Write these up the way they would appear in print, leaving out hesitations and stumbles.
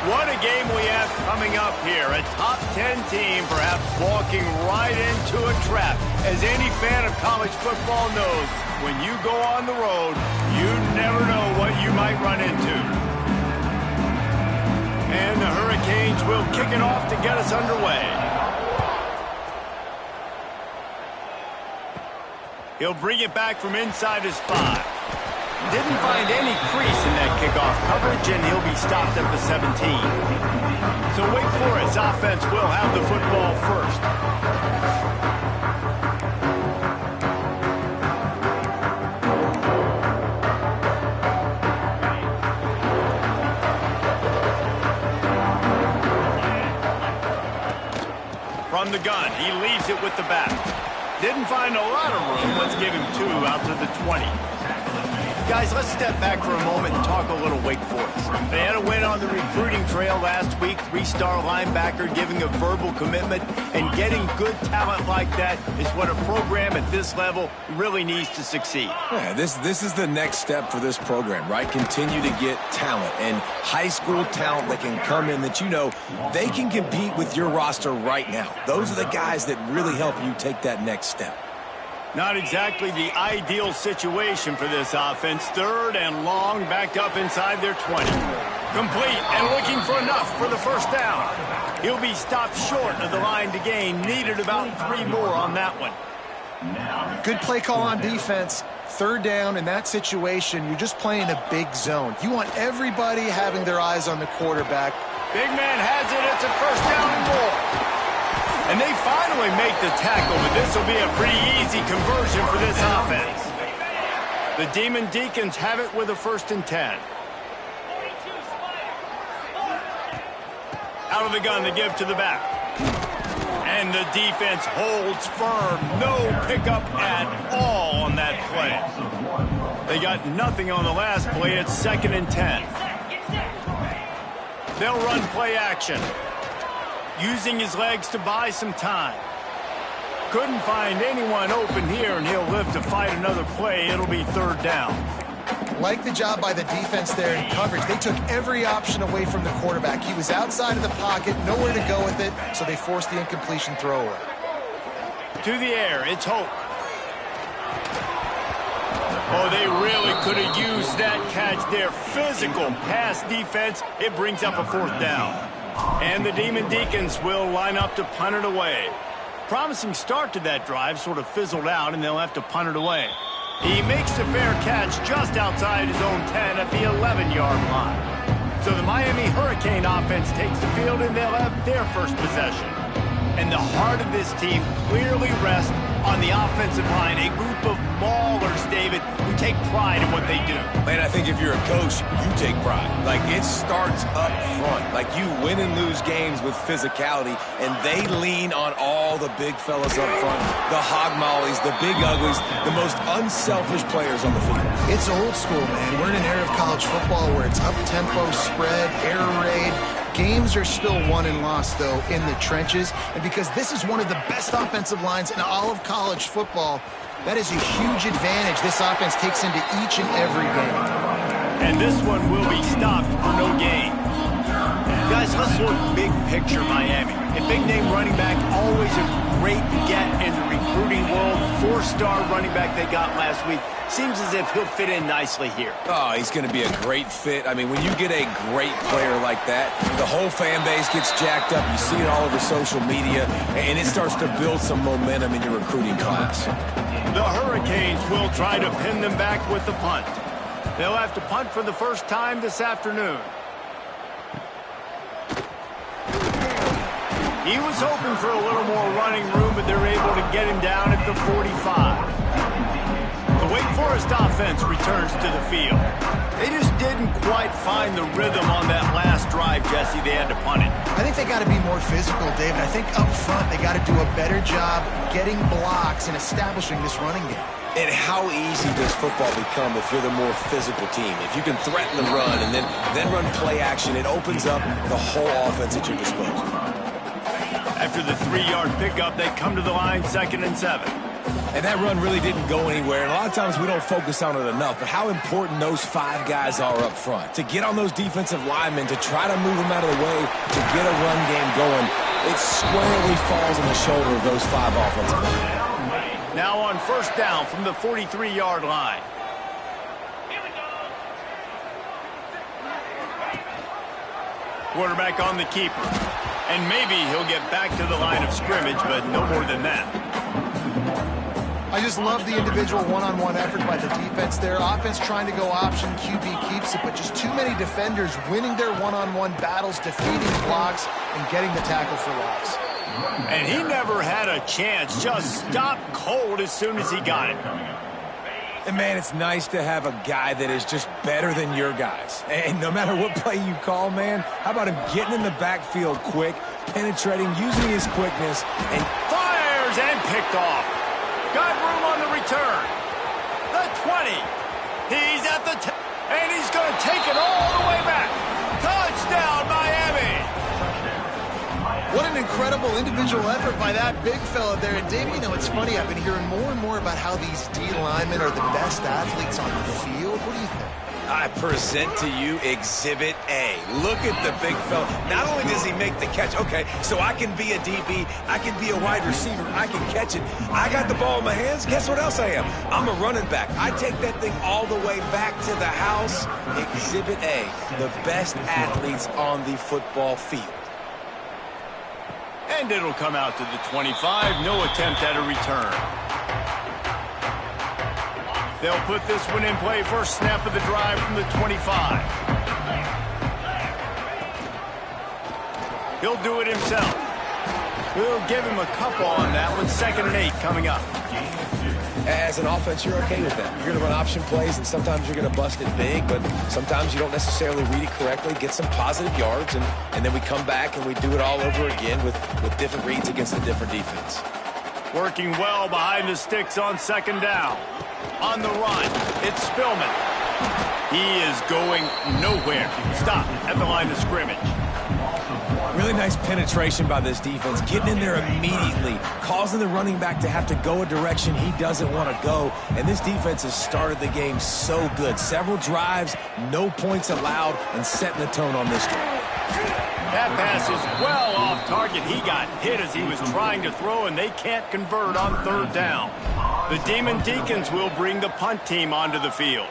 What a game we have coming up here. A top 10 team perhaps walking right into a trap. As any fan of college football knows, when you go on the road, you never know what you might run into. And the Hurricanes will kick it off to get us underway. He'll bring it back from inside his 5. Didn't find any crease in that kickoff coverage, and he'll be stopped at the 17. So Wake Forest offense will have the football first. From the gun, he leaves it with the back. Didn't find a lot of room. Let's give him 2 out to the 20. Guys, let's step back for a moment and talk a little Wake Forest. They had a win on the recruiting trail last week, 3-star linebacker giving a verbal commitment, and getting good talent like that is what a program at this level really needs to succeed. Yeah, this is the next step for this program, right? Continue to get talent and high school talent that can come in that you know they can compete with your roster right now. Those are the guys that really help you take that next step. Not exactly the ideal situation for this offense. 3rd and long, backed up inside their 20. Complete and looking for enough for the first down. He'll be stopped short of the line to gain. Needed about 3 more on that one. Good play call on defense. 3rd down in that situation, you're just playing a big zone. You want everybody having their eyes on the quarterback. Big man has it. It's a first down and more. And they finally make the tackle, but this will be a pretty easy conversion for this offense. The Demon Deacons have it with a 1st and 10. Out of the gun to give to the back. And the defense holds firm. No pickup at all on that play. They got nothing on the last play. It's 2nd and 10. They'll run play action. Using his legs to buy some time. Couldn't find anyone open here, and he'll live to fight another play. It'll be 3rd down. Like the job by the defense there in coverage. They took every option away from the quarterback. He was outside of the pocket, nowhere to go with it, so they forced the incompletion throwaway. To the air, it's Hope. Oh, they really could have used that catch there. Physical pass defense. It brings up a 4th down. And the Demon Deacons will line up to punt it away. Promising start to that drive, sort of fizzled out, and they'll have to punt it away. He makes the fair catch just outside his own 10 at the 11-yard line. So the Miami Hurricane offense takes the field, and they'll have their first possession. And the heart of this team clearly rests on the offensive line, a group of maulers, David, who take pride in what they do. Man, I think if you're a coach, you take pride. Like, it starts up front. Like, you win and lose games with physicality, and they lean on all the big fellas up front, the hog mollies, the big uglies, the most unselfish players on the field. It's old school, man. We're in an era of college football where it's up-tempo, spread, air raid. Games are still won and lost, though, in the trenches. And because this is one of the best offensive lines in all of college football, that is a huge advantage this offense takes into each and every game. And this one will be stopped for no gain. Guys, let's look big picture Miami. A big-name running back, always a great get in the recruiting world. 4-star running back they got last week. Seems as if he'll fit in nicely here. Oh, he's going to be a great fit. I mean, when you get a great player like that, the whole fan base gets jacked up. You see it all over social media, and it starts to build some momentum in your recruiting class. The Hurricanes will try to pin them back with the punt. They'll have to punt for the first time this afternoon. He was hoping for a little more running room, but they're able to get him down at the 45. The Wake Forest offense returns to the field. They just didn't quite find the rhythm on that last drive, Jesse. They had to punt it. I think they got to be more physical, David. I think up front they got to do a better job getting blocks and establishing this running game. And how easy does football become if you're the more physical team? If you can threaten the run and then run play action, it opens up the whole offense at your disposal. After the 3-yard pickup, they come to the line 2nd and 7. And that run really didn't go anywhere. And a lot of times we don't focus on it enough, but how important those 5 guys are up front. To get on those defensive linemen, to try to move them out of the way, to get a run game going, it squarely falls on the shoulder of those 5 offensive linemen. Now on first down from the 43-yard line. Quarterback on the keeper. And maybe he'll get back to the line of scrimmage, but no more than that. I just love the individual one-on-one effort by the defense there. Offense trying to go option, QB keeps it, but just too many defenders winning their one-on-one battles, defeating blocks, and getting the tackle for loss. And he never had a chance, just stopped cold as soon as he got it. And, man, it's nice to have a guy that is just better than your guys. And no matter what play you call, man, how about him getting in the backfield quick, penetrating, using his quickness, and fires and picked off. Got room on the return. The 20. He's at the 10. And he's going to take it all the way back. Touchdown, Miami. What an incredible individual effort by that big fella there. And, Dave, you know, it's funny. I've been hearing more and more about how these D linemen are the best athletes on the field. What do you think? I present to you Exhibit A. Look at the big fella. Not only does he make the catch, okay, so I can be a DB, I can be a wide receiver, I can catch it. I got the ball in my hands. Guess what else I am? I'm a running back. I take that thing all the way back to the house. Exhibit A, the best athletes on the football field. And it'll come out to the 25. No attempt at a return. They'll put this one in play. First snap of the drive from the 25. He'll do it himself. We'll give him a couple on that one. 2nd and 8 coming up. As an offense, you're okay with that. You're going to run option plays, and sometimes you're going to bust it big, but sometimes you don't necessarily read it correctly, get some positive yards, and then we come back and we do it all over again with different reads against a different defense. Working well behind the sticks on 2nd down. On the run, it's Spillman. He is going nowhere. Stop at the line of scrimmage. Really nice penetration by this defense, getting in there immediately, causing the running back to have to go a direction he doesn't want to go. And this defense has started the game so good. Several drives, no points allowed, and setting the tone on this drive. That pass is well off target. He got hit as he was trying to throw, and they can't convert on 3rd down. The Demon Deacons will bring the punt team onto the field.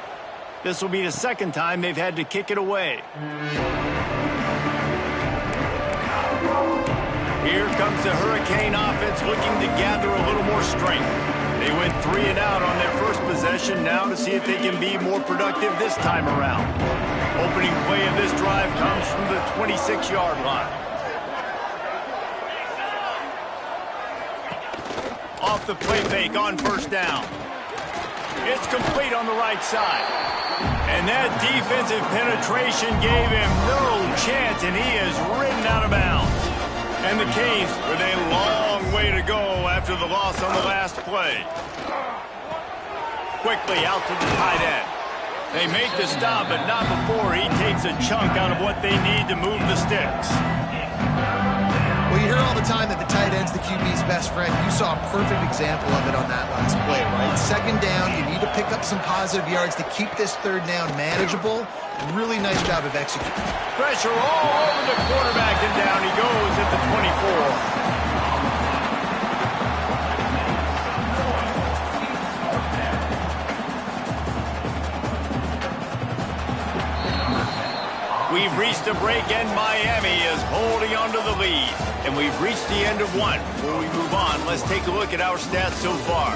This will be the 2nd time they've had to kick it away. Here comes the Hurricane offense looking to gather a little more strength. They went 3 and out on their first possession, now to see if they can be more productive this time around. Opening play of this drive comes from the 26-yard line. Off the play fake on 1st down. It's complete on the right side. And that defensive penetration gave him no chance, and he is ridden out of bounds. And the Canes with a long way to go after the loss on the last play. Quickly out to the tight end. They make the stop, but not before he takes a chunk out of what they need to move the sticks. Well, you hear all the time that the tight end's the QB's best friend. You saw a perfect example of it on that last play, right? 2nd down, you need to pick up some positive yards to keep this 3rd down manageable. Really nice job of executing. Pressure all over the quarterback, and down he goes at the 24. We've reached a break, and Miami is holding on to the lead. And we've reached the end of one. Before we move on, let's take a look at our stats so far.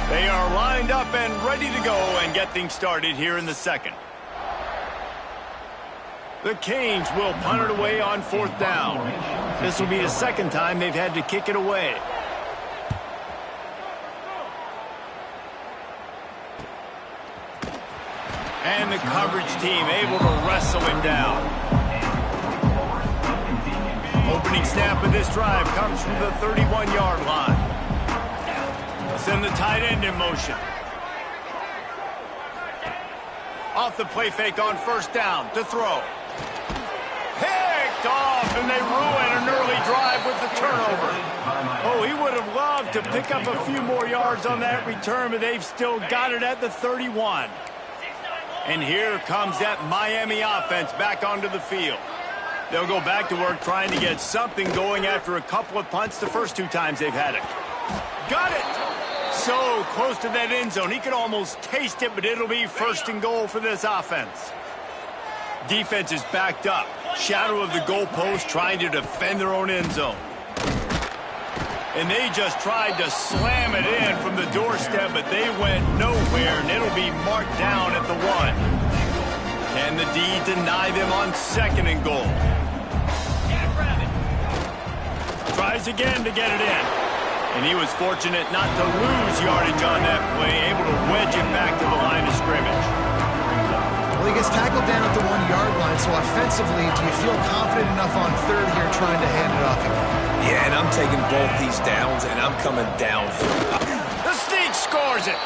They are lined up and ready to go and get things started here in the 2nd. The Canes will punt it away on 4th down. This will be the 2nd time they've had to kick it away. And the coverage team able to wrestle him down. Opening snap of this drive comes from the 31-yard line. Send the tight end in motion. Off the play fake on 1st down to throw. Picked off, and they ruin an early drive with the turnover. Oh, he would have loved to pick up a few more yards on that return, but they've still got it at the 31. And here comes that Miami offense back onto the field. They'll go back to work trying to get something going after a couple of punts the first 2 times they've had it. Got it! So close to that end zone. He could almost taste it, but it'll be 1st and goal for this offense. Defense is backed up. Shadow of the goalpost trying to defend their own end zone. And they just tried to slam it in from the doorstep, but they went nowhere, and it'll be marked down at the 1. Can the D deny them on 2nd and goal? Tries again to get it in. And he was fortunate not to lose yardage on that play, able to wedge it back to the line of scrimmage. Well, he gets tackled down at the 1-yard line, so offensively, do you feel confident enough on 3rd here trying to hand it off again? Yeah, and I'm taking both these downs, and I'm coming downhill. The sneak scores it.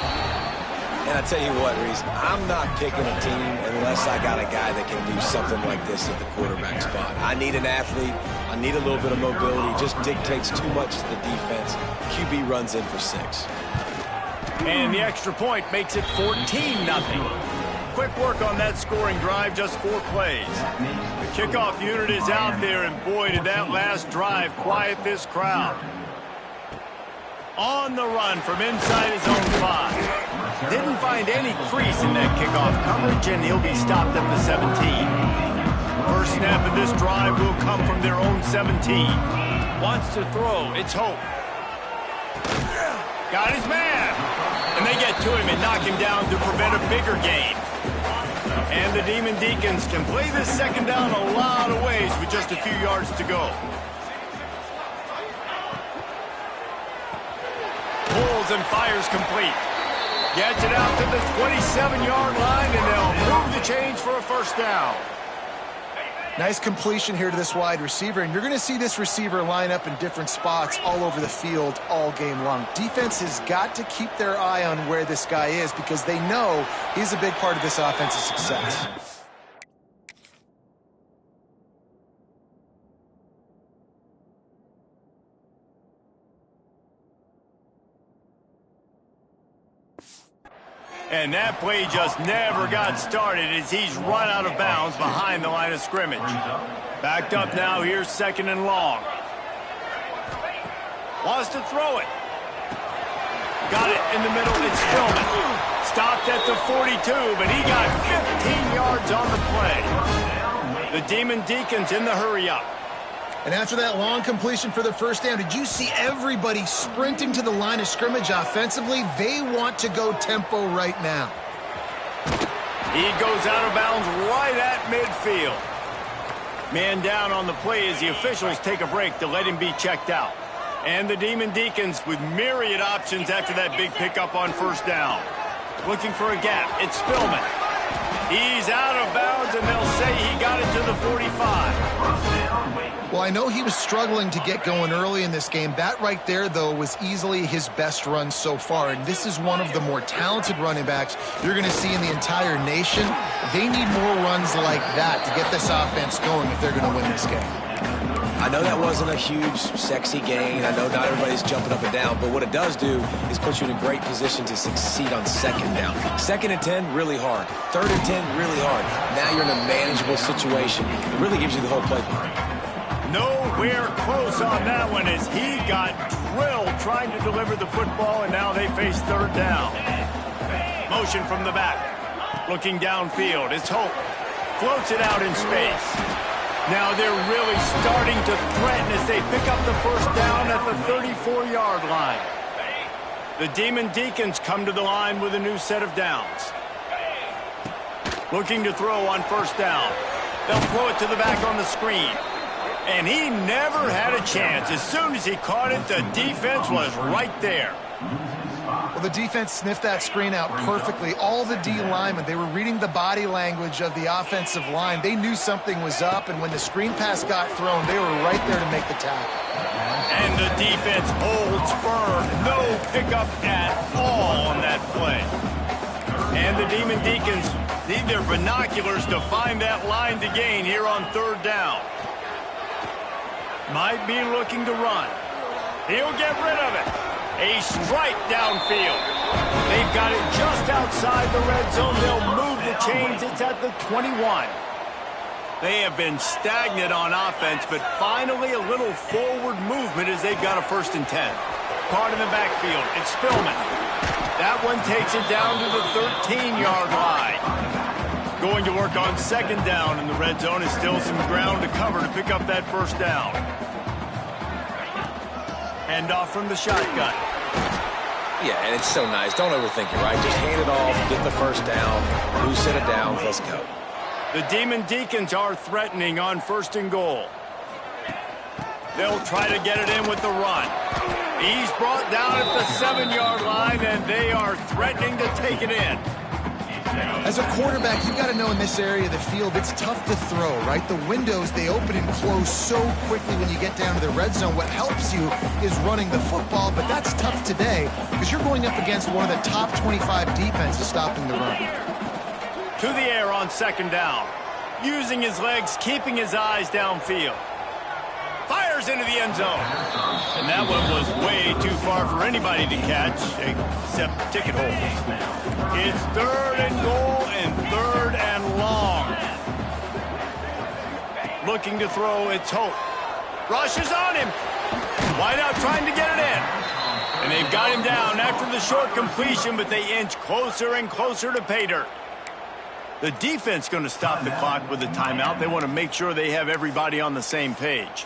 And I tell you what, Reese, I'm not picking a team unless I got a guy that can do something like this at the quarterback spot. I need an athlete. I need a little bit of mobility. It just dictates too much to the defense. QB runs in for 6. And the extra point makes it 14-0. Quick work on that scoring drive, just 4 plays. The kickoff unit is out there, and boy, did that last drive quiet this crowd. On the run from inside his own 5. Didn't find any crease in that kickoff coverage, and he'll be stopped at the 17. First snap of this drive will come from their own 17. Wants to throw. It's Hope. Got his man. And they get to him and knock him down to prevent a bigger gain. And the Demon Deacons can play this 2nd down a lot of ways with just a few yards to go. Pulls and fires complete. Gets it out to the 27-yard line, and they'll move the chains for a 1st down. Nice completion here to this wide receiver, and you're going to see this receiver line up in different spots all over the field all game long. Defense has got to keep their eye on where this guy is because they know he's a big part of this offense's success. And that play just never got started as he's run out of bounds behind the line of scrimmage. Backed up now, here's 2nd and long. Wants to throw it. Got it in the middle, it's Spillman. Stopped at the 42, but he got 15 yards on the play. The Demon Deacons in the hurry-up. And after that long completion for the 1st down, did you see everybody sprinting to the line of scrimmage offensively? They want to go tempo right now. He goes out of bounds right at midfield. Man down on the play as the officials take a break to let him be checked out. And the Demon Deacons with myriad options after that big pickup on 1st down. Looking for a gap, it's Spillman. He's out of bounds, and they'll say he got it to the 45. Well, I know he was struggling to get going early in this game. That right there, though, was easily his best run so far. And this is one of the more talented running backs you're going to see in the entire nation. They need more runs like that to get this offense going if they're going to win this game. I know that wasn't a huge, sexy gain. I know not everybody's jumping up and down, but what it does do is put you in a great position to succeed on 2nd down. 2nd and 10, really hard. 3rd and 10, really hard. Now you're in a manageable situation. It really gives you the whole playbook. Nowhere close on that one as he got drilled trying to deliver the football, and now they face 3rd down. Motion from the back. Looking downfield. It's Hope. Floats it out in space. Now they're really starting to threaten as they pick up the 1st down at the 34-yard line. The Demon Deacons come to the line with a new set of downs. Looking to throw on 1st down. They'll throw it to the back on the screen. And he never had a chance. As soon as he caught it, the defense was right there. Well, the defense sniffed that screen out perfectly. All the D linemen, they were reading the body language of the offensive line. They knew something was up, and when the screen pass got thrown, they were right there to make the tackle. And the defense holds firm. No pickup at all on that play. And the Demon Deacons, need their binoculars to find that line to gain here on third down. Might be looking to run. He'll get rid of it. A strike downfield. They've got it just outside the red zone. They'll move the chains. It's at the 21. They have been stagnant on offense, but finally a little forward movement as they've got a 1st and 10. Caught in the backfield. It's Spillman. That one takes it down to the 13-yard line. Going to work on 2nd down in the red zone. Is still some ground to cover to pick up that 1st down. Hand off from the shotgun. Yeah, and it's so nice. Don't overthink it, right? Just hand it off, get the 1st down, loosen it down, let's go. The Demon Deacons are threatening on 1st and goal. They'll try to get it in with the run. He's brought down at the 7-yard line, and they are threatening to take it in. As a quarterback, you've got to know in this area of the field, it's tough to throw, right? The windows, they open and close so quickly when you get down to the red zone. What helps you is running the football, but that's tough today because you're going up against one of the top 25 defenses stopping the run. To the air on 2nd down. Using his legs, keeping his eyes downfield. Fires into the end zone. And that one was way too far for anybody to catch, except ticket holders. It's 3rd and goal and 3rd and long. Looking to throw, it's Hope. Rushes on him. Wideout trying to get it in. And they've got him down after the short completion, but they inch closer and closer to pay dirt. The defense going to stop the clock with a timeout. They want to make sure they have everybody on the same page.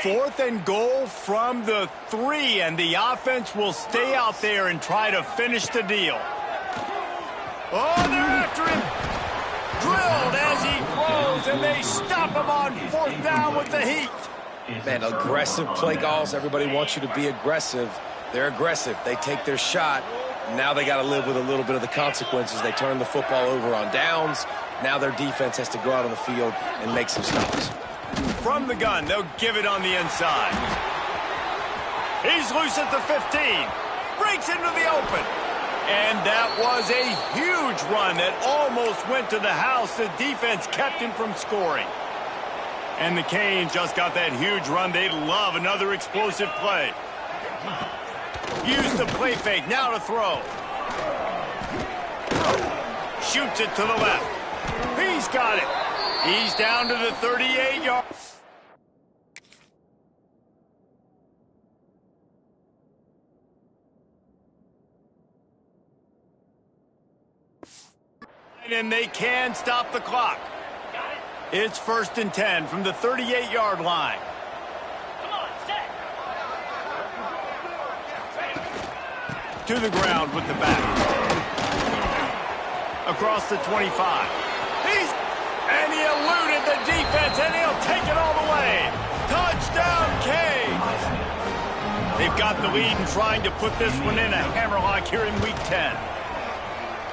4th and goal from the 3, and the offense will stay out there and try to finish the deal. Oh, they're after him. Drilled as he throws, and they stop him on 4th down with the heat. Man, aggressive play calls. Everybody wants you to be aggressive. They're aggressive. They take their shot. Now they got to live with a little bit of the consequences. They turn the football over on downs. Now their defense has to go out on the field and make some stops. From the gun, they'll give it on the inside. He's loose at the 15. Breaks into the open. And that was a huge run that almost went to the house. The defense kept him from scoring. And the Canes just got that huge run. They love another explosive play. Use the play fake. Now to throw. Shoots it to the left. He's got it. He's down to the 38-yard. And they can stop the clock. It's 1st and 10 from the 38-yard line. To the ground with the back. Across the 25. And he eluded the defense, and he'll take it all the way. Touchdown, Canes. They've got the lead and trying to put this one in a hammerlock here in Week 10.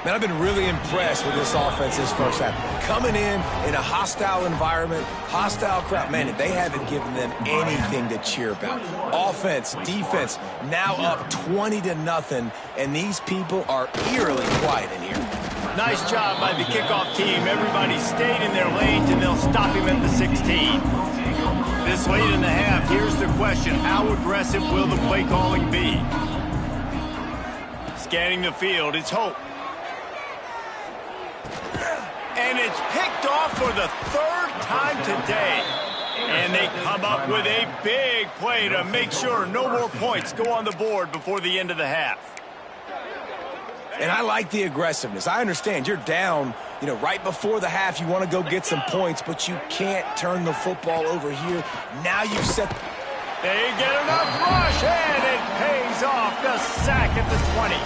Man, I've been really impressed with this offense this 1st half. Coming in a hostile environment, hostile crowd. Man, they haven't given them anything to cheer about. Offense, defense, now up 20-0, and these people are eerily quiet in here. Nice job by the kickoff team. Everybody stayed in their lanes, and they'll stop him at the 16. This late in the half, here's the question. How aggressive will the play calling be? Scanning the field, it's Hope. And it's picked off for the 3rd time today. And they come up with a big play to make sure no more points go on the board before the end of the half. And I like the aggressiveness. I understand you're down, right before the half. You want to go get some points, but you can't turn the football over here. Now you've set. They get enough rush, and it pays off. The sack at the 20.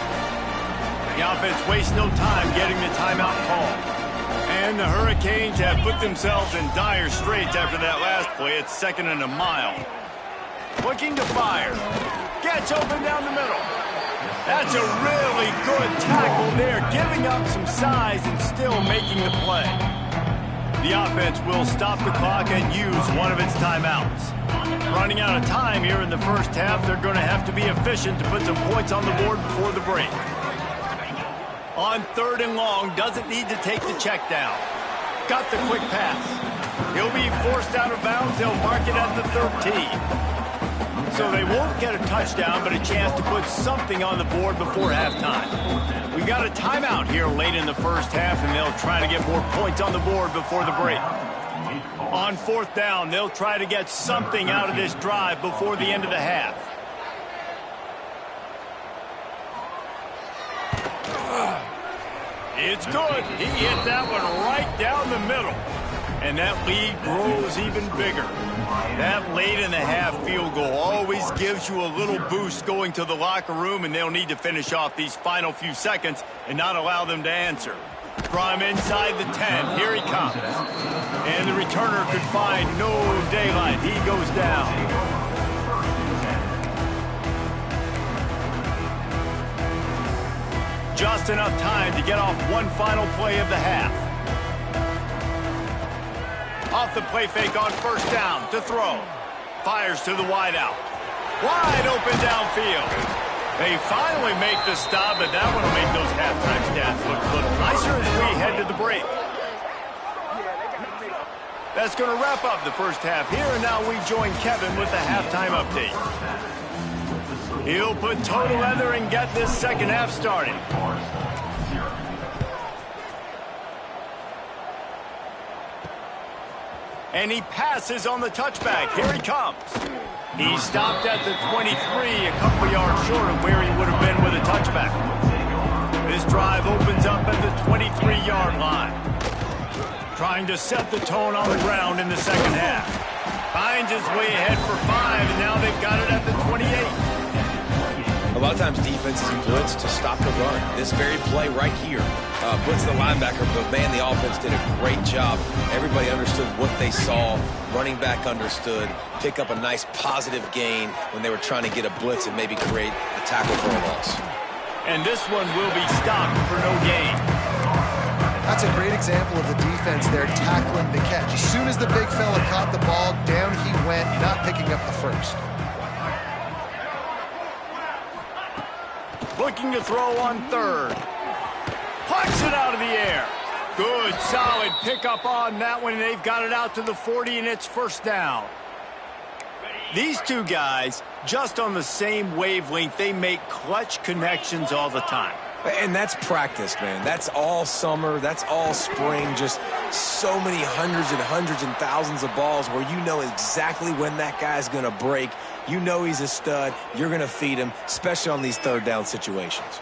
The offense wastes no time getting the timeout call. And the Hurricanes have put themselves in dire straits after that last play. It's 2nd and a mile. Looking to fire. Gets open down the middle. That's a really good tackle there, giving up some size and still making the play. The offense will stop the clock and use one of its timeouts. Running out of time here in the 1st half, they're going to have to be efficient to put some points on the board before the break. On 3rd and long, doesn't need to take the check down. Got the quick pass. He'll be forced out of bounds. They'll mark it at the 13. So they won't get a touchdown, but a chance to put something on the board before halftime. We got a timeout here late in the first half, and they'll try to get more points on the board before the break. On 4th down, they'll try to get something out of this drive before the end of the half. It's good. He hit that one right down the middle. And that lead grows even bigger. That late in the half field goal always gives you a little boost going to the locker room, and they'll need to finish off these final few seconds and not allow them to answer. Draw him inside the 10. Here he comes. And the returner could find no daylight. He goes down. Just enough time to get off one final play of the half. Off the play fake on 1st down to throw. Fires to the wideout. Wide open downfield. They finally make the stop, but that one will make those halftime stats look a little nicer as we head to the break. That's going to wrap up the first half here, and now we join Kevin with the halftime update. He'll put toe together and get this second half started. And he passes on the touchback. Here he comes. He stopped at the 23, a couple yards short of where he would have been with a touchback. This drive opens up at the 23-yard line. Trying to set the tone on the ground in the second half. Finds his way ahead for 5, and now they've got it at the 28. A lot of times defenses blitz to stop the run. This very play right here, blitz the linebacker, but man, the offense did a great job. Everybody understood what they saw. Running back understood. Pick up a nice positive gain when they were trying to get a blitz and maybe create a tackle for a loss. And this one will be stopped for no gain. That's a great example of the defense there tackling the catch. As soon as the big fella caught the ball, down he went, not picking up the first. Looking to throw on 3rd. Pucks it out of the air. Good, solid pickup on that one. They've got it out to the 40, and it's 1st down. These two guys, just on the same wavelength, they make clutch connections all the time. And that's practice, man. That's all summer. That's all spring. Just so many hundreds and thousands of balls where you know exactly when that guy's going to break. You know he's a stud. You're going to feed him, especially on these 3rd down situations.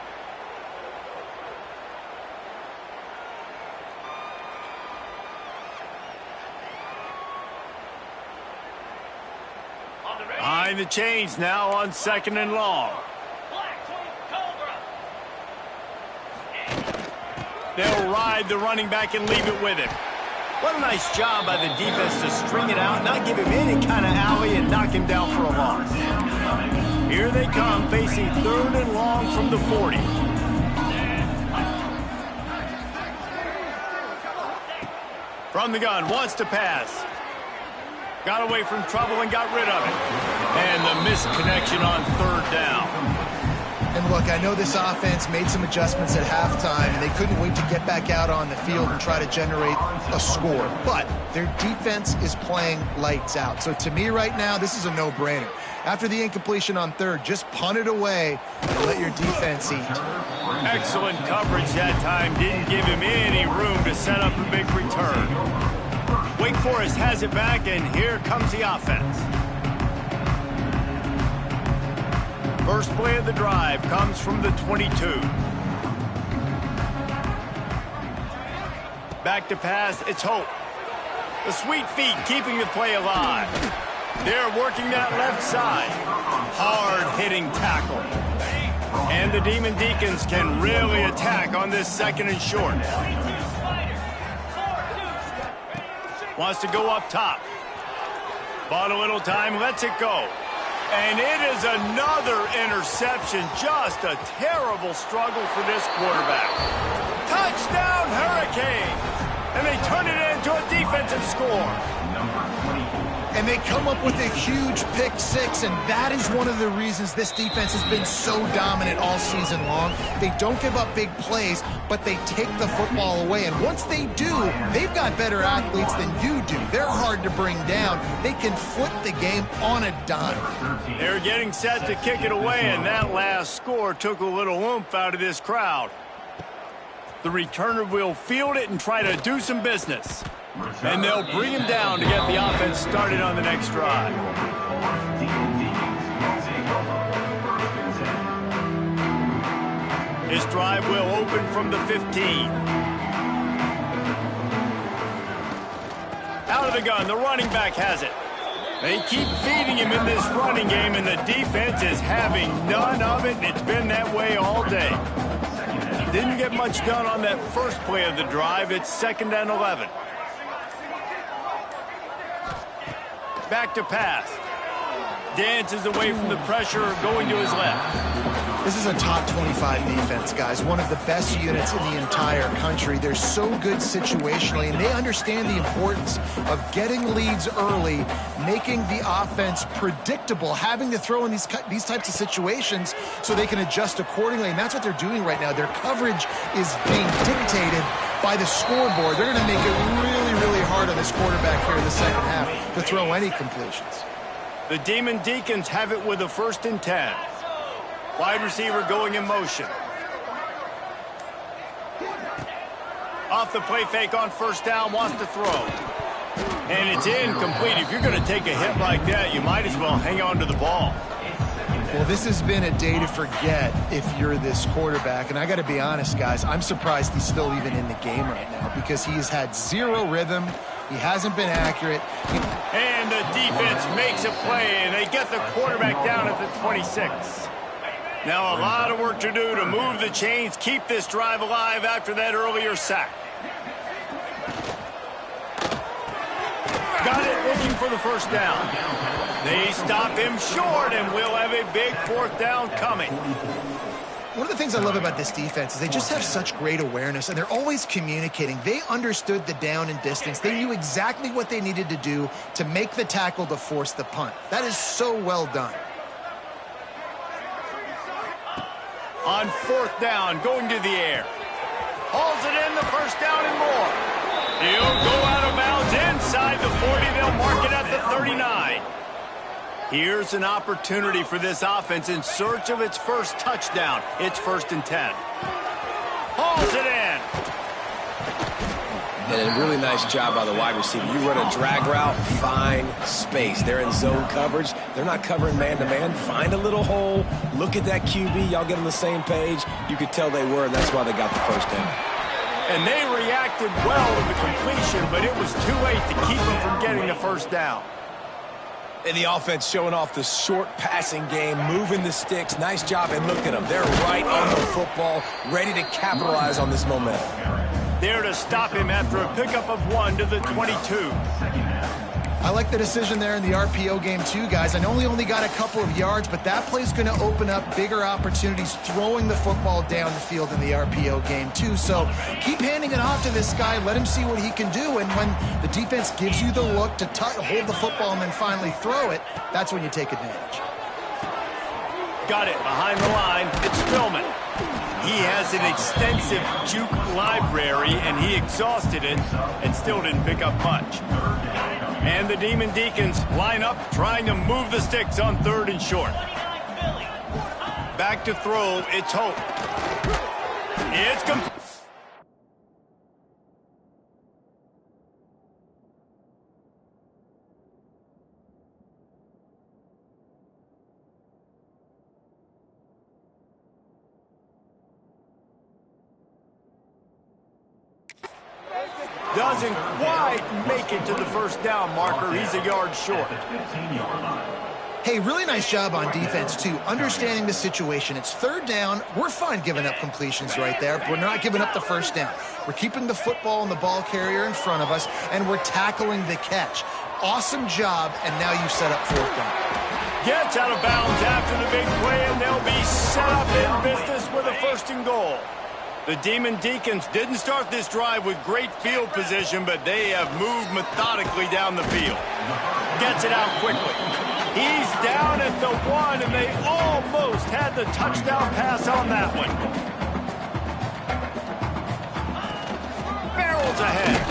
Behind the chains now on 2nd and long. They'll ride the running back and leave it with him. What a nice job by the defense to string it out, not give him any kind of alley, and knock him down for a loss. Here they come, facing 3rd and long from the 40. From the gun, wants to pass. Got away from trouble and got rid of it. And the misconnection on 3rd down. And look, I know this offense made some adjustments at halftime, and they couldn't wait to get back out on the field and try to generate a score. But their defense is playing lights out. So to me right now, this is a no-brainer. After the incompletion on 3rd, just punt it away and let your defense eat. Excellent coverage that time. Didn't give him any room to set up a big return. Wake Forest has it back, and here comes the offense. First play of the drive comes from the 22. Back to pass, it's Hope. The sweet feet keeping the play alive. They're working that left side. Hard-hitting tackle. And the Demon Deacons can really attack on this 2nd and short. Wants to go up top. Bought a little time, lets it go. And it is another interception. Just a terrible struggle for this quarterback. Touchdown, Hurricanes! And they turn it into a defensive score. And they come up with a huge pick six, and that is one of the reasons this defense has been so dominant all season long. They don't give up big plays, but they take the football away. And once they do, they've got better athletes than you do. They're hard to bring down. They can flip the game on a dime. They're getting set to kick it away, and that last score took a little oomph out of this crowd. The returner will field it and try to do some business. And they'll bring him down to get the offense started on the next drive. This drive will open from the 15. Out of the gun, the running back has it. They keep feeding him in this running game, and the defense is having none of it, and it's been that way all day. Didn't get much done on that first play of the drive. It's 2nd and 11. Back to pass. Dances away from the pressure, going to his left. This is a top 25 defense, guys. One of the best units in the entire country. They're so good situationally, and they understand the importance of getting leads early, making the offense predictable, having to throw in these types of situations so they can adjust accordingly, and that's what they're doing right now. Their coverage is being dictated by the scoreboard. They're going to make it really, really hard on this quarterback here in the second half to throw any completions. The Demon Deacons have it with a 1st and 10. Wide receiver going in motion. Off the play fake on 1st down, wants to throw. And it's incomplete. If you're going to take a hit like that, you might as well hang on to the ball. Well, this has been a day to forget if you're this quarterback. And I got to be honest, guys, I'm surprised he's still even in the game right now because he has had zero rhythm. He hasn't been accurate. And the defense makes a play, and they get the quarterback down at the 26. Now a lot of work to do to move the chains, keep this drive alive after that earlier sack. Got it, looking for the 1st down. They stop him short, and we'll have a big 4th down coming. One of the things I love about this defense is they just have such great awareness, and they're always communicating. They understood the down and distance. They knew exactly what they needed to do to make the tackle to force the punt. That is so well done. On 4th down, going to the air. Hauls it in, the 1st down and more. He'll go out of bounds inside the 40. They'll mark it at the 39. Here's an opportunity for this offense in search of its first touchdown. It's 1st and 10. Hauls it in. And a really nice job by the wide receiver. You run a drag route, find space. They're in zone coverage. They're not covering man-to-man. Find a little hole. Look at that QB. Y'all get on the same page. You could tell they were, and that's why they got the 1st down. And they reacted well to the completion, but it was too late to keep them from getting the 1st down. And the offense showing off the short passing game, moving the sticks. Nice job, and look at them. They're right on the football, ready to capitalize on this momentum. There to stop him after a pickup of 1 to the 22. I like the decision there in the RPO game too, guys. I know he only got a couple of yards, but that play's going to open up bigger opportunities throwing the football down the field in the RPO game too. So keep handing it off to this guy. Let him see what he can do. And when the defense gives you the look to hold the football and then finally throw it, that's when you take advantage. Got it behind the line. It's Spillman. He has an extensive juke library, and he exhausted it and still didn't pick up much. And the Demon Deacons line up, trying to move the sticks on 3rd and short. Back to throw. It's Hope. It's complete. Doesn't quite make it to the 1st down marker. He's a yard short. Hey, really nice job on defense, too, understanding the situation. It's 3rd down. We're fine giving up completions right there. We're not giving up the 1st down. We're keeping the football and the ball carrier in front of us, and we're tackling the catch. Awesome job, and now you set up 4th down. Gets out of bounds after the big play, and they'll be set up in business with a 1st and goal. The Demon Deacons didn't start this drive with great field position, but they have moved methodically down the field. Gets it out quickly. He's down at the 1, and they almost had the touchdown pass on that one. Barrels ahead.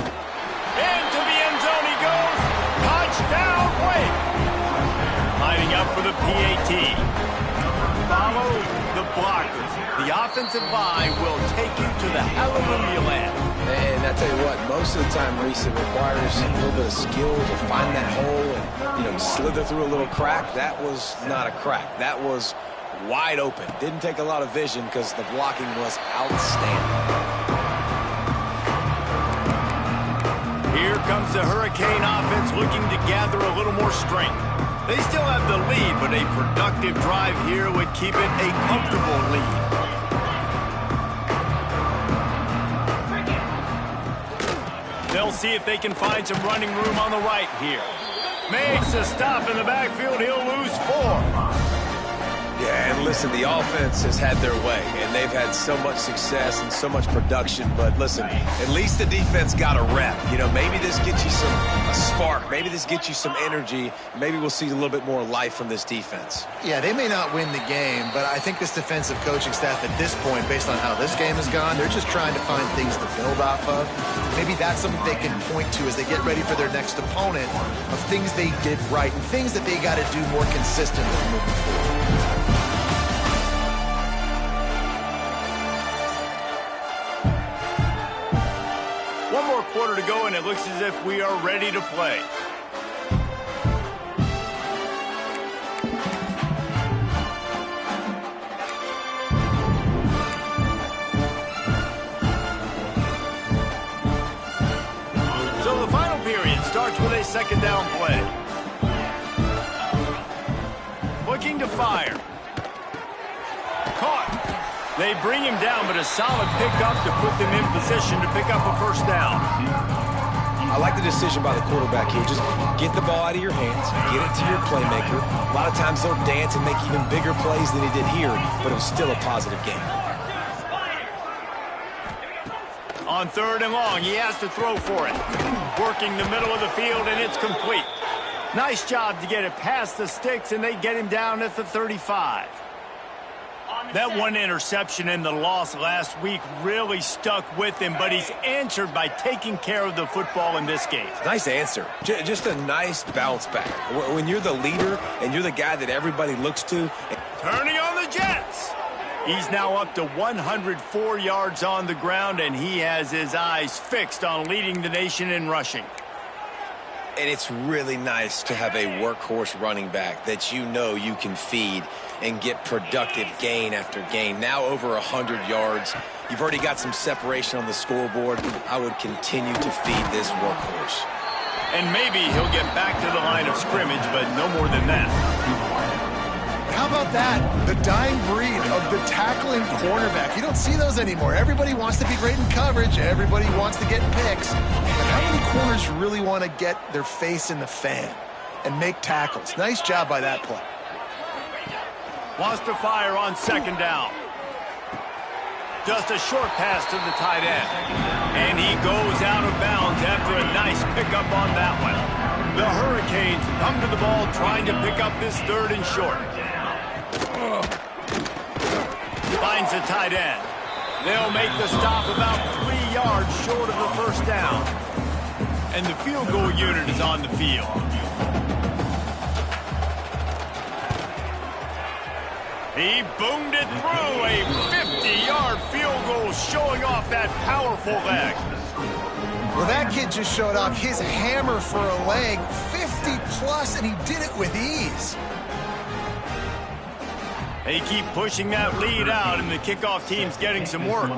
Into the end zone he goes. Touchdown, Wake. Lining up for the PAT. Follow the blockers. The offensive line will take you to the hallelujah land. And I tell you what, most of the time, Reese, it requires a little bit of skill to find that hole and, slither through a little crack. That was not a crack. That was wide open. Didn't take a lot of vision because the blocking was outstanding. Here comes the Hurricane offense looking to gather a little more strength. They still have the lead, but a productive drive here would keep it a comfortable lead. They'll see if they can find some running room on the right here. Makes a stop in the backfield. He'll lose 4. Yeah, and listen, the offense has had their way, and they've had so much success and so much production. But listen, at least the defense got a rep. Maybe this gets you a spark. Maybe this gets you some energy. Maybe we'll see a little bit more life from this defense. Yeah, they may not win the game, but I think this defensive coaching staff at this point, based on how this game has gone, they're just trying to find things to build off of. Maybe that's something they can point to as they get ready for their next opponent of things they did right and things that they got to do more consistently moving forward. One more quarter to go, and it looks as if we are ready to play. So the final period starts with a second down play. Looking to fire. Caught. They bring him down, but a solid pickup to put them in position to pick up a first down. I like the decision by the quarterback here. Just get the ball out of your hands, get it to your playmaker. A lot of times they'll dance and make even bigger plays than he did here, but it was still a positive game. On 3rd and long, he has to throw for it. Working the middle of the field, and it's complete. Nice job to get it past the sticks, and they get him down at the 35. That one interception and the loss last week really stuck with him, but he's answered by taking care of the football in this game. Nice answer. Just a nice bounce back. When you're the leader and you're the guy that everybody looks to. Turning on the Jets. He's now up to 104 yards on the ground, and he has his eyes fixed on leading the nation in rushing. And it's really nice to have a workhorse running back that you can feed and get productive gain after gain. Now over 100 yards. You've already got some separation on the scoreboard. I would continue to feed this workhorse. And maybe he'll get back to the line of scrimmage, but no more than that. How about that? The dying breed of the tackling cornerback. You don't see those anymore. Everybody wants to be great in coverage. Everybody wants to get picks. But how many corners really want to get their face in the fan and make tackles? Nice job by that play. Wants to fire on 2nd down. Just a short pass to the tight end. And he goes out of bounds after a nice pickup on that one. The Hurricanes come to the ball trying to pick up this 3rd and short. Finds the tight end. They'll make the stop about 3 yards short of the first down. And the field goal unit is on the field. He boomed it through a 50-yard field goal, showing off that powerful leg. Well, that kid just showed off his hammer for a leg, 50-plus, and he did it with ease. They keep pushing that lead out, and the kickoff team's getting some work.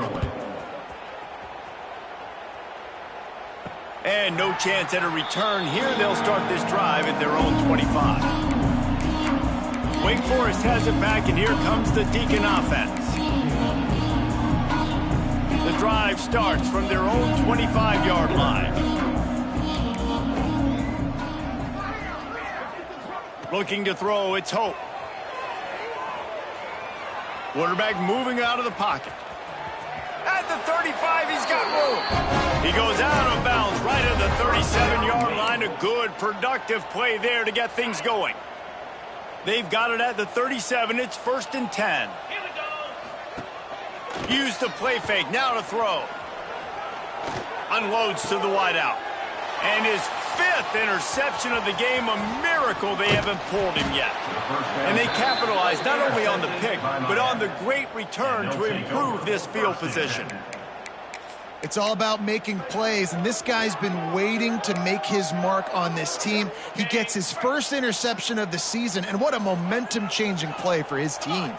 And no chance at a return here. They'll start this drive at their own 25. Wake Forest has it back, and here comes the Deacon offense. The drive starts from their own 25-yard line. Looking to throw, it's Hope. Quarterback moving out of the pocket. At At the 35, he's got room. He goes out of bounds right at the 37-yard line. A good, productive play there to get things going. They've got it at the 37. It's 1st and 10. Use the play fake. Now to throw. Unloads to the wideout. And his 5th interception of the game. A miracle they haven't pulled him yet. And they capitalize not only on the pick, but on the great return to improve this field position. It's all about making plays, and this guy's been waiting to make his mark on this team. He gets his 1st interception of the season, and what a momentum-changing play for his team.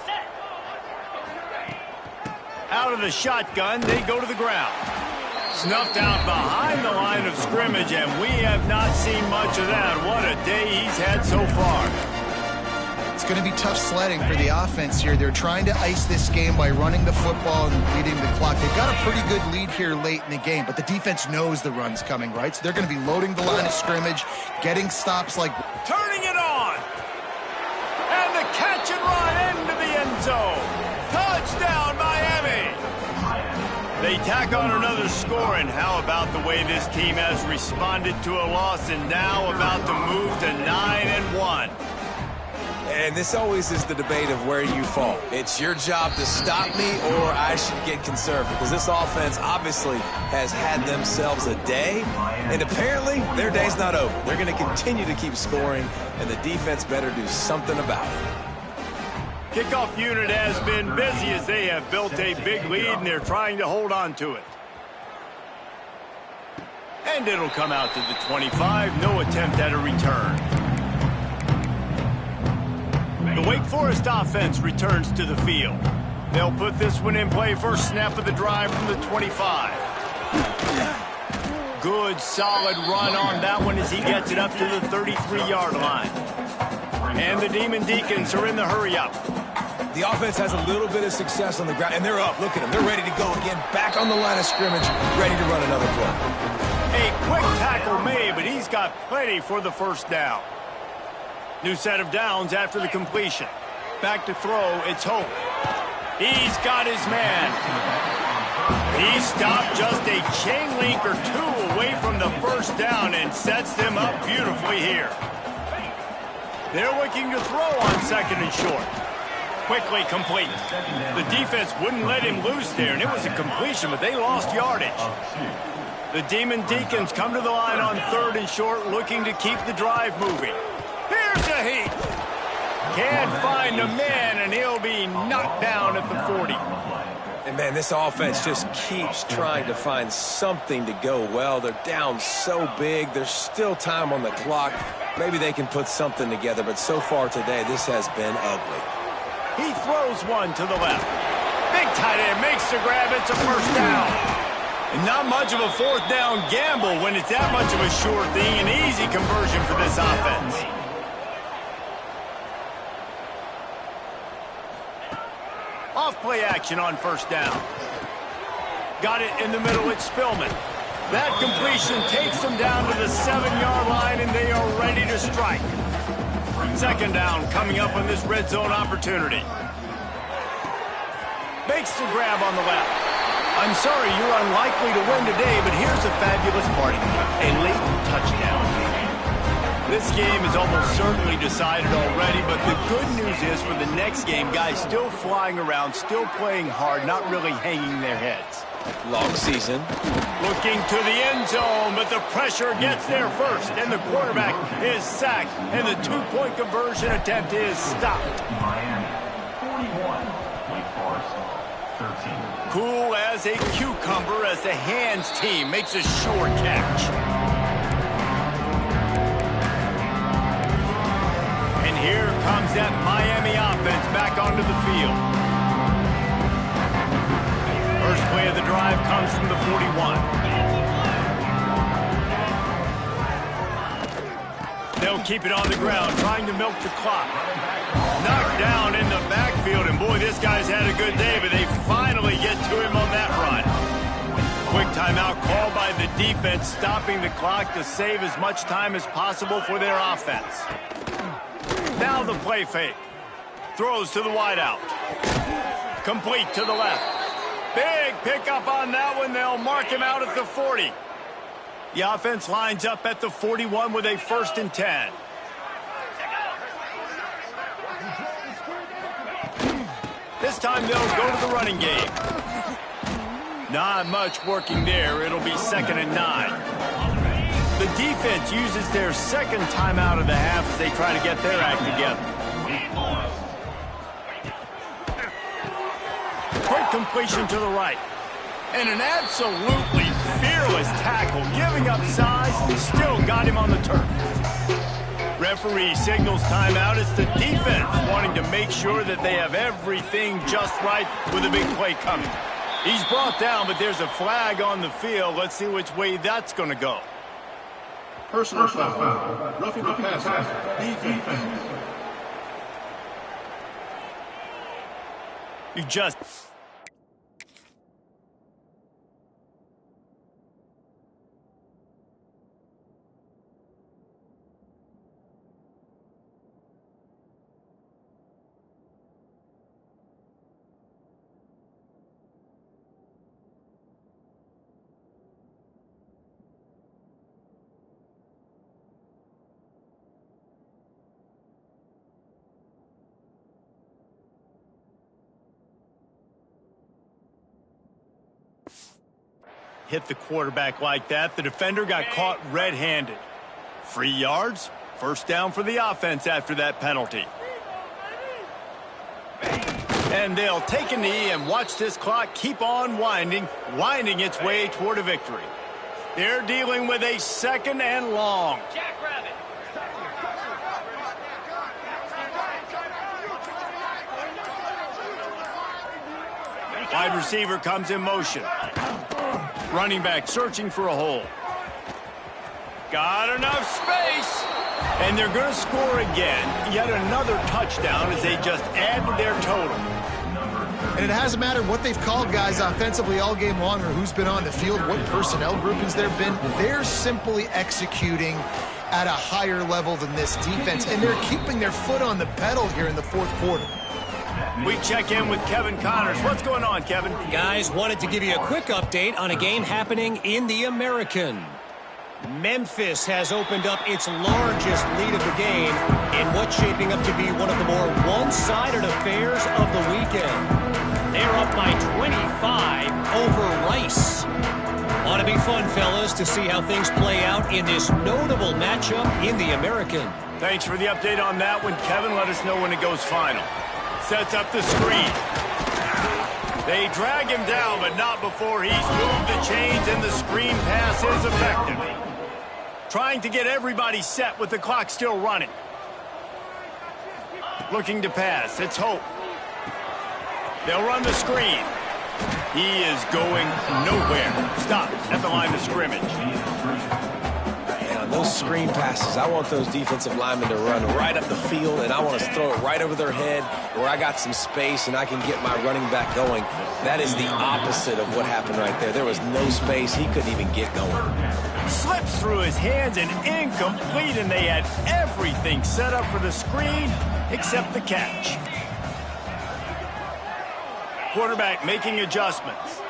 Out of the shotgun, they go to the ground. Snuffed out behind the line of scrimmage, and we have not seen much of that. What a day he's had so far. It's going to be tough sledding for the offense here. They're trying to ice this game by running the football and leading the clock. They've got a pretty good lead here late in the game, but the defense knows the run's coming, right? So they're going to be loading the line of scrimmage, getting stops like... Turning it on! And the catch and run into the end zone. Touchdown, Miami! They tack on another score, and how about the way this team has responded to a loss and now about to move to 9-1. And this always is the debate of where you fall. It's your job to stop me, or I should get conservative, because this offense obviously has had themselves a day, and apparently their day's not over. They're going to continue to keep scoring, and the defense better do something about it. Kickoff unit has been busy as they have built a big lead, and they're trying to hold on to it. And it'll come out to the 25. No attempt at a return. The Wake Forest offense returns to the field. They'll put this one in play. First snap of the drive from the 25. Good, solid run on that one as he gets it up to the 33-yard line. And the Demon Deacons are in the hurry-up. The offense has a little bit of success on the ground, and they're up. Look at them. They're ready to go again. Back on the line of scrimmage, ready to run another play. A quick tackle made, but he's got plenty for the first down. New set of downs after the completion. Back to throw, it's Hope. He's got his man. He stopped just a chain link or two away from the first down and sets them up beautifully here. They're looking to throw on 2nd and short. Quickly complete. The defense wouldn't let him loose there, and it was a completion, but they lost yardage. The Demon Deacons come to the line on 3rd and short, looking to keep the drive moving. Here's a heat. Can't find a man, and he'll be knocked down at the 40. And, man, this offense just keeps trying to find something to go well. They're down so big. There's still time on the clock. Maybe they can put something together, but so far today, this has been ugly. He throws one to the left. Big tight end makes the grab. It's a first down. And not much of a 4th down gamble when it's that much of a sure thing. An easy conversion for this offense. Off play action on 1st down. Got it in the middle. It's Spillman. That completion takes them down to the 7-yard line, and they are ready to strike. 2nd down coming up on this red zone opportunity. Makes the grab on the left. I'm sorry you're unlikely to win today, but here's a fabulous party. A late touchdown. This game is almost certainly decided already, but the good news is for the next game, guys still flying around, still playing hard, not really hanging their heads. Long season. Looking to the end zone, but the pressure gets there first, and the quarterback is sacked, and the 2-point conversion attempt is stopped. Cool as a cucumber as the hands team makes a sure catch. And here comes that Miami offense back onto the field. First play of the drive comes from the 41. They'll keep it on the ground, trying to milk the clock. Knocked down in the backfield, and boy, this guy's had a good day, but they finally get to him on that run. Quick timeout called by the defense, stopping the clock to save as much time as possible for their offense. Now the play fake. Throws to the wideout. Complete to the left. Big pickup on that one. They'll mark him out at the 40. The offense lines up at the 41 with a 1st and 10. This time they'll go to the running game. Not much working there. It'll be 2nd and 9. The defense uses their 2nd timeout of the half as they try to get their act together. Quick completion to the right. And an absolutely fearless tackle, giving up size, still got him on the turf. Referee signals timeout. It's the defense wanting to make sure that they have everything just right with a big play coming. He's brought down, but there's a flag on the field. Let's see which way that's going to go. Personal foul. Roughing the passer. Defense. You just... hit the quarterback like that. The defender got caught red-handed. Free yards, 1st down for the offense after that penalty. And they'll take a knee and watch this clock keep on winding its way toward a victory. They're dealing with a 2nd and long. Wide receiver comes in motion. Running back searching for a hole. Got enough space. And they're going to score again. Yet another touchdown as they just add to their total. And it hasn't mattered what they've called guys offensively all game long or who's been on the field, what personnel groupings there have been. They're simply executing at a higher level than this defense. And they're keeping their foot on the pedal here in the 4th quarter. We check in with Kevin Connors. What's going on, Kevin? Guys, wanted to give you a quick update on a game happening in the American. Memphis has opened up its largest lead of the game in what's shaping up to be one of the more one-sided affairs of the weekend. They're up by 25 over Rice. Ought to be fun, fellas, to see how things play out in this notable matchup in the American. Thanks for the update on that one, Kevin. Let us know when it goes final. Sets up the screen. They drag him down, but not before he's moved the chains, and the screen pass is effective. Trying to get everybody set with the clock still running. Looking to pass. It's Hope. They'll run the screen. He is going nowhere. Stop at the line of scrimmage. Those screen passes, I want those defensive linemen to run right up the field, and I want to throw it right over their head where I got some space and I can get my running back going. That is the opposite of what happened right there. There was no space. He couldn't even get going. Slips through his hands and incomplete, and they had everything set up for the screen except the catch. Quarterback making adjustments.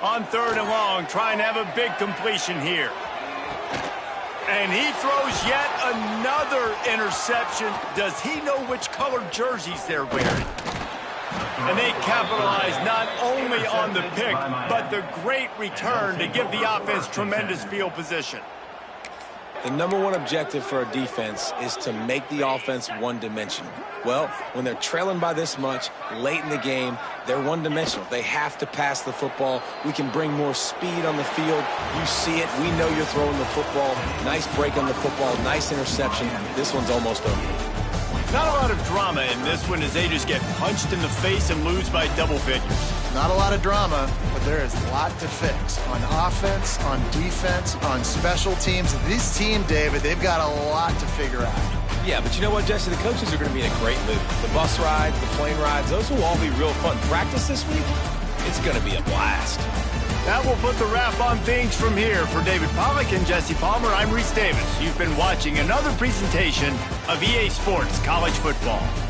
On 3rd and long, trying to have a big completion here. And he throws yet another interception. Does he know which colored jerseys they're wearing? And they capitalize not only on the pick, but the great return to give the offense tremendous field position. The #1 objective for a defense is to make the offense one-dimensional. Well, when they're trailing by this much late in the game, they're one-dimensional. They have to pass the football. We can bring more speed on the field. You see it. We know you're throwing the football. Nice break on the football. Nice interception. This one's almost over. Not a lot of drama in this one as they just get punched in the face and lose by double figures. Not a lot of drama, but there is a lot to fix. On offense, on defense, on special teams. This team, David, they've got a lot to figure out. Yeah, but you know what, Jesse? The coaches are going to be in a great mood. The bus rides, the plane rides, those will all be real fun. Practice this week, it's going to be a blast. That will put the wrap on things from here. For David Pollack and Jesse Palmer, I'm Reese Davis. You've been watching another presentation of EA Sports College Football.